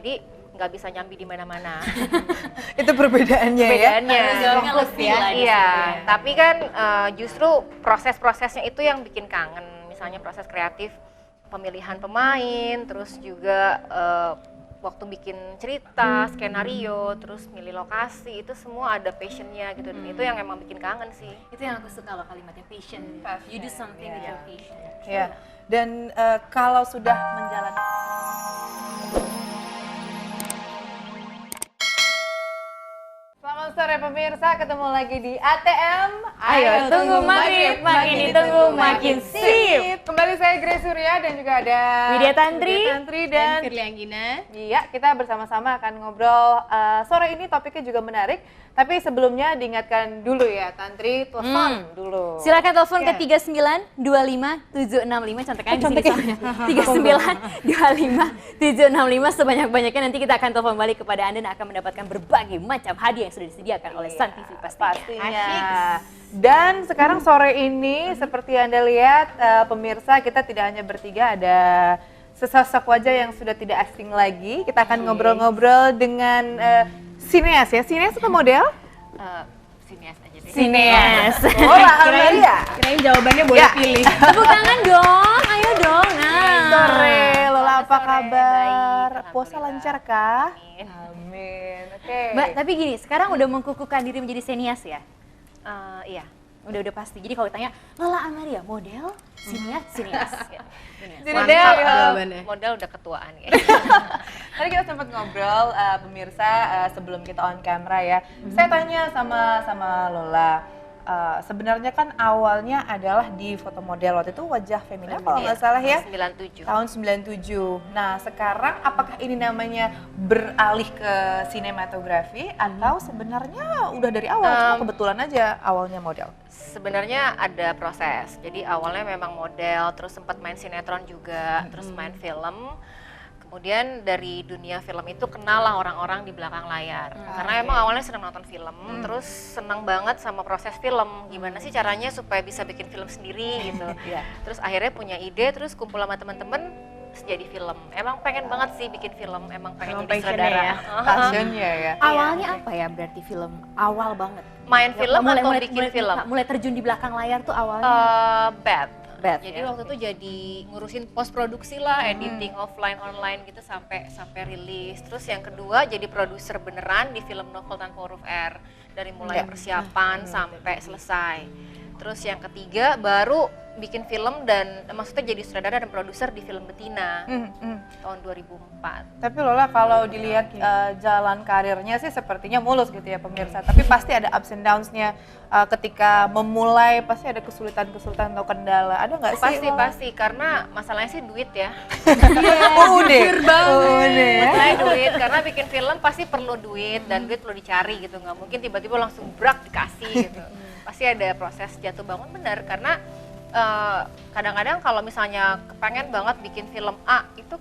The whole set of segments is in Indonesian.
jadi nggak bisa nyambi di mana-mana. Itu perbedaannya ya? Fokus ya. Iya, tapi kan justru proses-prosesnya itu yang bikin kangen. Misalnya proses kreatif, pemilihan pemain, terus juga waktu bikin cerita, skenario, terus milih lokasi, itu semua ada passionnya gitu. Dan itu yang emang bikin kangen sih. Itu yang aku suka loh kalimatnya passion. You do something with your passion. Ya. Dan kalau sudah menjalani Selamat sore pemirsa, ketemu lagi di ATM. Ayo tunggu makin ditunggu makin sip. Kembali saya Grace Surya dan juga ada Widya Tantri dan Firly Anggina. Iya, kita bersama-sama akan ngobrol sore ini topiknya juga menarik. Tapi sebelumnya diingatkan dulu ya, Tantri, telepon dulu. Silakan telepon ke 3925 765, contekannya di sini soalnya. 3925 765 sebanyak-banyaknya, nanti kita akan telepon balik kepada Anda dan akan mendapatkan berbagai macam hadiah yang sudah disediakan oleh Sun TV pastinya. Dan sekarang sore ini seperti Anda lihat pemirsa, kita tidak hanya bertiga, ada sesosok wajah yang sudah tidak asing lagi. Kita akan ngobrol-ngobrol dengan sineas ya, sineas atau model? Sineas aja deh. Sineas. Amalia. Kirain jawabannya boleh pilih. Tepuk tangan dong, ayo dong. Nah. Sore, Lola apa Sore, kabar? baik, Puasa alhamdulillah. lancar kah? Amin. Amin. Oke. Mbak, tapi gini, sekarang udah mengkukuhkan diri menjadi senias ya? Iya. Udah pasti. Jadi kalau ditanya, Lola Amalia, model, sinias. Jadi Mantap, deh, jawabannya. modal udah ketuaan ya. tadi kita sempat ngobrol pemirsa sebelum kita on camera ya. Saya tanya sama Lola, sebenarnya kan awalnya adalah di foto model, waktu itu Wajah Femina kalau nggak salah ya. 97. Tahun 97. Nah, sekarang apakah ini namanya beralih ke sinematografi atau sebenarnya udah dari awal cuma kebetulan aja awalnya model? Sebenarnya ada proses. Jadi awalnya memang model, terus sempat main sinetron juga, terus main film. Kemudian dari dunia film itu kenal lah orang-orang di belakang layar. Karena emang awalnya senang nonton film, terus senang banget sama proses film. Gimana sih caranya supaya bisa bikin film sendiri gitu. Terus akhirnya punya ide, terus kumpul sama teman-teman, terus jadi film. Emang pengen banget sih bikin film, emang pengen Emang jadi passionnya sutradara. ya? Passionnya ya. Awalnya apa ya berarti film? Awal banget. Main film atau bikin film? Mulai terjun di belakang layar tuh awalnya. Bad. Bad, Jadi ya. waktu itu jadi ngurusin post produksi lah, editing offline online gitu sampai rilis. Terus yang kedua jadi produser beneran di film Novel Tanpa Huruf R, dari mulai persiapan sampai selesai. Terus yang ketiga baru bikin film dan maksudnya jadi sutradara dan produser di film Betina tahun 2004. Tapi Lola kalau dilihat jalan karirnya sih sepertinya mulus gitu ya pemirsa. Tapi pasti ada ups and downs-nya ketika memulai, pasti ada kesulitan-kesulitan atau kendala. Ada nggak sih? Pasti karena masalahnya sih duit ya. Masalahnya duit karena bikin film pasti perlu duit dan duit perlu dicari gitu. Nggak mungkin tiba-tiba langsung brak dikasih gitu. Pasti ada proses jatuh bangun benar karena kadang-kadang kalau misalnya kepengen banget bikin film A itu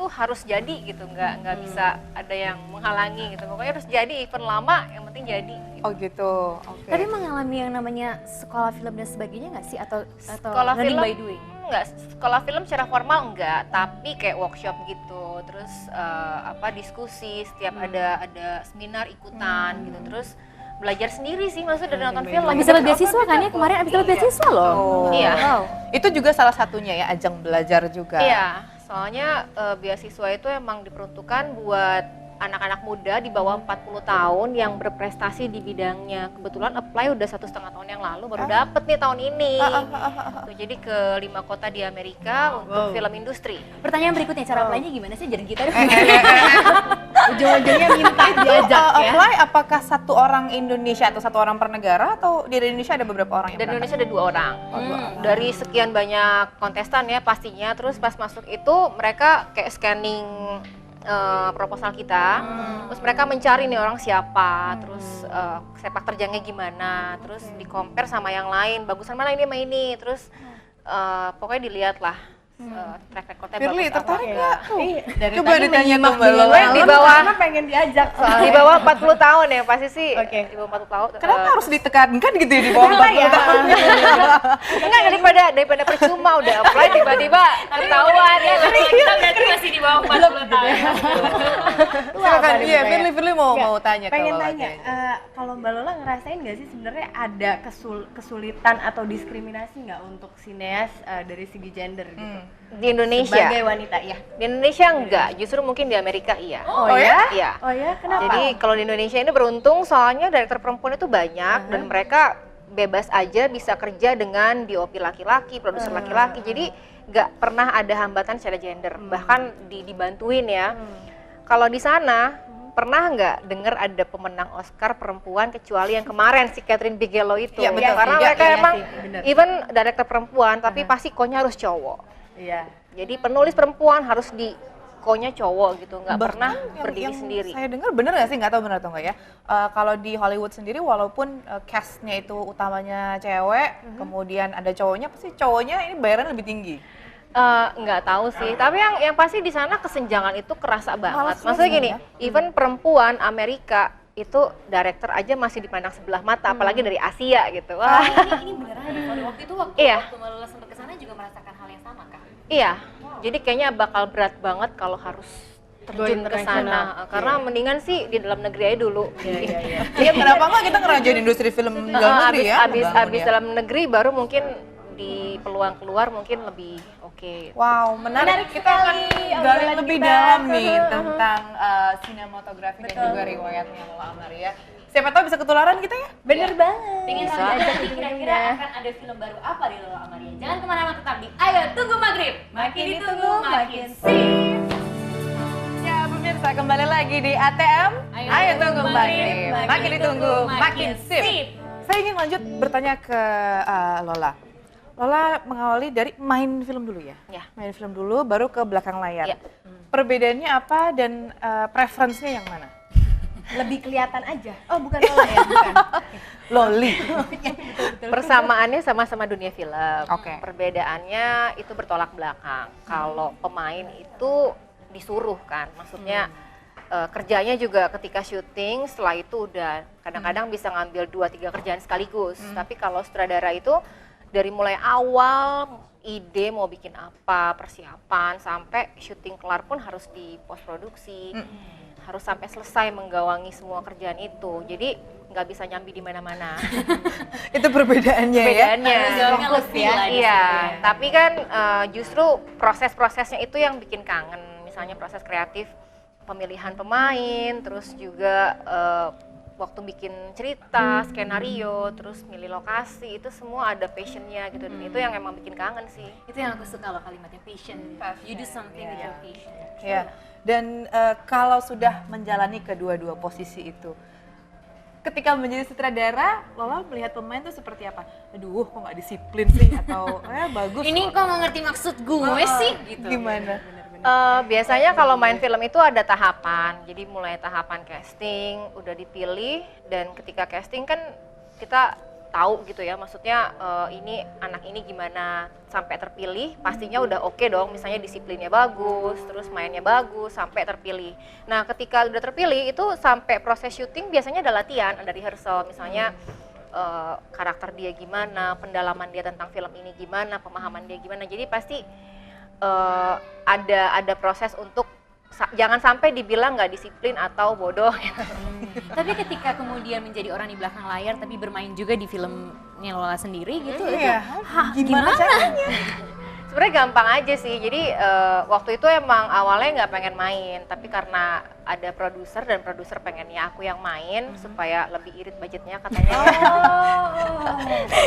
harus jadi gitu, nggak bisa ada yang menghalangi gitu, pokoknya harus jadi, event lama yang penting jadi gitu. Oh gitu, oke. Tapi mengalami yang namanya sekolah film dan sebagainya nggak sih atau Sekolah learning film by doing? enggak, sekolah film secara formal enggak, tapi kayak workshop gitu, terus diskusi, setiap ada seminar ikutan gitu, terus belajar sendiri sih, maksudnya dari nonton film. Bisa dapat beasiswa kan ya, kemarin abis dapat beasiswa loh. Iya. Wow. Itu juga salah satunya ya, ajang belajar juga. Iya, soalnya beasiswa itu emang diperuntukkan buat anak-anak muda di bawah 40 tahun yang berprestasi di bidangnya. Kebetulan apply udah 1,5 tahun yang lalu, baru dapet nih tahun ini. Tuh, jadi ke 5 kota di Amerika untuk film industri. Pertanyaan berikutnya, cara apply-nya gimana sih? Jadi kita Ujung-ujungnya minta diajak ya. Apply apakah satu orang Indonesia atau satu orang per negara atau di Indonesia ada beberapa orang yang Dan Indonesia ada 2 orang. Dari sekian banyak kontestan ya pastinya, terus pas masuk itu mereka kayak scanning proposal kita, terus mereka mencari nih orang siapa, terus sepak terjangnya gimana, terus di compare sama yang lain, bagusan mana ini sama ini, terus pokoknya dilihat lah track recordnya Firly, bagus. tertarik nggak? Tuh. Dari Coba tadi ditanya menyimak ke Mbak dulu, Lola. Di bawah- karena pengen diajak Di soalnya. bawah 40 tahun ya pasti sih. Oke. Di bawah 40 tahun. Kenapa harus ditekankan gitu ya di bawah 40 tahun? Enggak, daripada percuma udah apply tiba-tiba ketahuan ya. Kita berarti masih di bawah 40 tahun. Silakan, nih iya, Mbak ya? Firly mau Nggak, tanya ke pengen Lola tanya, kayaknya. kalau Mbak Lola ngerasain nggak sih sebenarnya ada kesulitan atau diskriminasi nggak untuk sineas dari segi gender gitu? Di Indonesia. Sebagai wanita, ya. Di Indonesia enggak, justru mungkin di Amerika iya. Oh ya? Iya. Oh ya, kenapa? Jadi kalau di Indonesia ini beruntung soalnya direktur perempuan itu banyak dan mereka bebas aja bisa kerja dengan DOP laki-laki, produser laki-laki. Jadi nggak pernah ada hambatan secara gender, bahkan dibantuin ya. Kalau di sana pernah nggak dengar ada pemenang Oscar perempuan kecuali yang kemarin si Catherine Bigelow itu? Iya, betul. Karena Iya, mereka iya emang sih, bener. even direktur perempuan tapi pasti konya harus cowok. Iya. Jadi penulis perempuan harus di konya cowok gitu, nggak Bahkan pernah yang- berdiri yang sendiri. Saya dengar bener nggak sih, nggak tahu bener atau nggak ya. Kalau di Hollywood sendiri walaupun castnya itu utamanya cewek, kemudian ada cowoknya, pasti cowoknya ini bayaran lebih tinggi. Nggak tahu sih, tapi yang pasti di sana kesenjangan itu kerasa banget. Malas Maksudnya banget gini, ya. even perempuan Amerika itu director aja masih dipandang sebelah mata, apalagi dari Asia gitu. Wah, Ini beneran ada waktu itu Iya. waktu Mbak Lola sempat ke sana juga merasakan hal yang sama kah? iya. Jadi kayaknya bakal berat banget kalau harus terjun ke internasional. sana. Karena mendingan sih di dalam negeri aja dulu. Iya, kenapa nggak kita ngerajain industri film dalam negeri ya? Abis membangun ya? dalam negeri baru mungkin di peluang keluar mungkin lebih oke. Wow, menarik. Kita akan gali lebih dalam nih tentang sinematografi dan juga riwayatnya Lola Amaria. Siapa tahu bisa ketularan kita ya? Bener banget. Pengen Bisa. tahu nih kira-kira akan ada film baru apa di Lola Amaria? Jangan kemana-mana, tetap di Ayo Tunggu Maghrib. Makin ditunggu, makin sip. Ya pemirsa, kembali lagi di ATM. Ayo tunggu maghrib. Makin ditunggu, makin sip. Saya ingin lanjut bertanya ke Lola. Lola mengawali dari main film dulu ya? Ya. Main film dulu, baru ke belakang layar. Ya. Perbedaannya apa dan preferensinya yang mana? Lebih kelihatan aja. Oh, bukan Lola ya, bukan. Loli. Persamaannya sama-sama dunia film. Oke. Perbedaannya itu bertolak belakang. Kalau pemain itu disuruh kan, maksudnya kerjanya juga ketika syuting setelah itu udah kadang-kadang bisa ngambil 2-3 kerjaan sekaligus. Tapi kalau sutradara itu dari mulai awal ide mau bikin apa, persiapan sampai syuting kelar pun harus di post produksi. Harus sampai selesai menggawangi semua kerjaan itu. Jadi nggak bisa nyambi di mana-mana. Itu perbedaannya ya? Perbedaannya. Jawabnya lebih lah di Iya, situ ya. tapi kan justru proses-prosesnya itu yang bikin kangen. Misalnya proses kreatif, pemilihan pemain, terus juga waktu bikin cerita, skenario, terus milih lokasi, itu semua ada passionnya gitu. Dan itu yang emang bikin kangen sih. Itu yang aku suka loh kalimatnya passion. You do something with your passion. Ya. Dan kalau sudah menjalani kedua-dua posisi itu, ketika menjadi sutradara, Lola melihat pemain tuh seperti apa? Aduh, kok nggak disiplin sih? Atau bagus. Ini kok nggak ngerti maksud gue sih gitu. Gimana? Biasanya kalau main film itu ada tahapan, jadi mulai tahapan casting, udah dipilih, dan ketika casting kan kita tahu gitu ya, maksudnya ini anak ini gimana sampai terpilih, pastinya udah oke dong, misalnya disiplinnya bagus, terus mainnya bagus, sampai terpilih. Nah ketika udah terpilih itu sampai proses syuting biasanya ada latihan, ada rehearsal, misalnya karakter dia gimana, pendalaman dia tentang film ini gimana, pemahaman dia gimana, jadi pasti ada proses untuk jangan sampai dibilang nggak disiplin atau bodoh gitu. Tapi ketika kemudian menjadi orang di belakang layar tapi bermain juga di filmnya Lola sendiri gitu, Iya. itu gimana caranya? Sebenarnya gampang aja sih. Jadi waktu itu emang awalnya nggak pengen main, tapi karena ada produser dan produser pengennya aku yang main supaya lebih irit budgetnya katanya.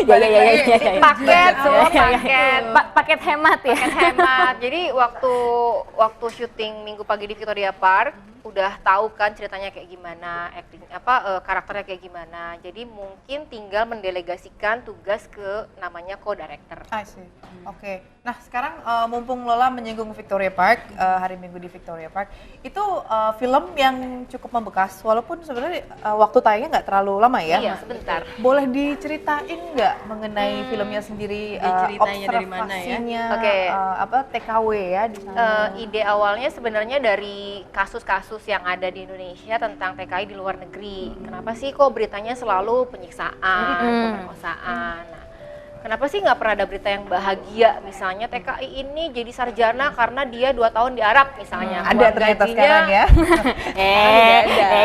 Ya. Paket semua paket. Paket hemat ya. Paket hemat. Jadi waktu syuting Minggu Pagi di Victoria Park udah tahu kan ceritanya kayak gimana, acting karakternya kayak gimana. Jadi mungkin tinggal mendelegasikan tugas ke namanya co-director. I see. Oke. Nah sekarang mumpung Lola menyinggung Victoria Park, hari Minggu di Victoria Park, itu film film yang cukup membekas, walaupun sebenarnya waktu tayangnya nggak terlalu lama ya. Iya, sebentar. Boleh diceritain nggak mengenai filmnya sendiri, ceritanya dari mana ya? observasinya, Oke. TKW ya di sana? Ide awalnya sebenarnya dari kasus-kasus yang ada di Indonesia tentang TKI di luar negeri. Kenapa sih kok beritanya selalu penyiksaan, pemerkosaan? Nah, kenapa sih nggak pernah ada berita yang bahagia? Misalnya TKI ini jadi sarjana karena dia 2 tahun di Arab misalnya. Ada Keluar ternyata gajinya- sekarang ya.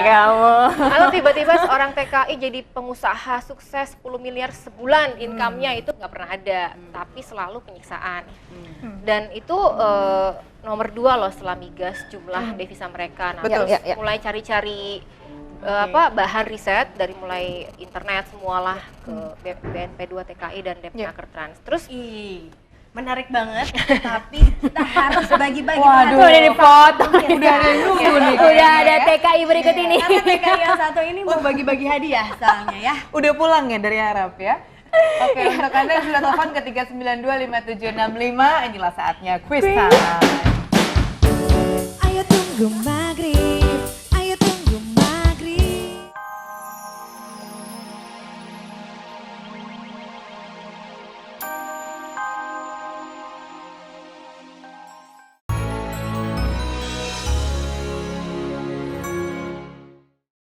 Kamu. Atau tiba-tiba seorang TKI jadi pengusaha sukses 10 miliar sebulan income-nya, itu nggak pernah ada, tapi selalu penyiksaan. Dan itu nomor 2 loh setelah migas jumlah devisa mereka. Nah, Betul. terus Ya. mulai cari-cari bahan riset dari mulai internet semualah ke BNP2 TKI dan Depnaker Trans. Terus Ih, menarik banget, tapi kita harus bagi-bagi Waduh, Udah dipotong. Udah ada dulu nih. Udah ada TKI berikut ini. Karena TKI yang satu ini mau bagi-bagi hadiah soalnya ya. Udah pulang ya dari Arab ya? Oke, untuk Anda yang sudah telepon ke 3925765, inilah saatnya quiz time. Ayo tunggu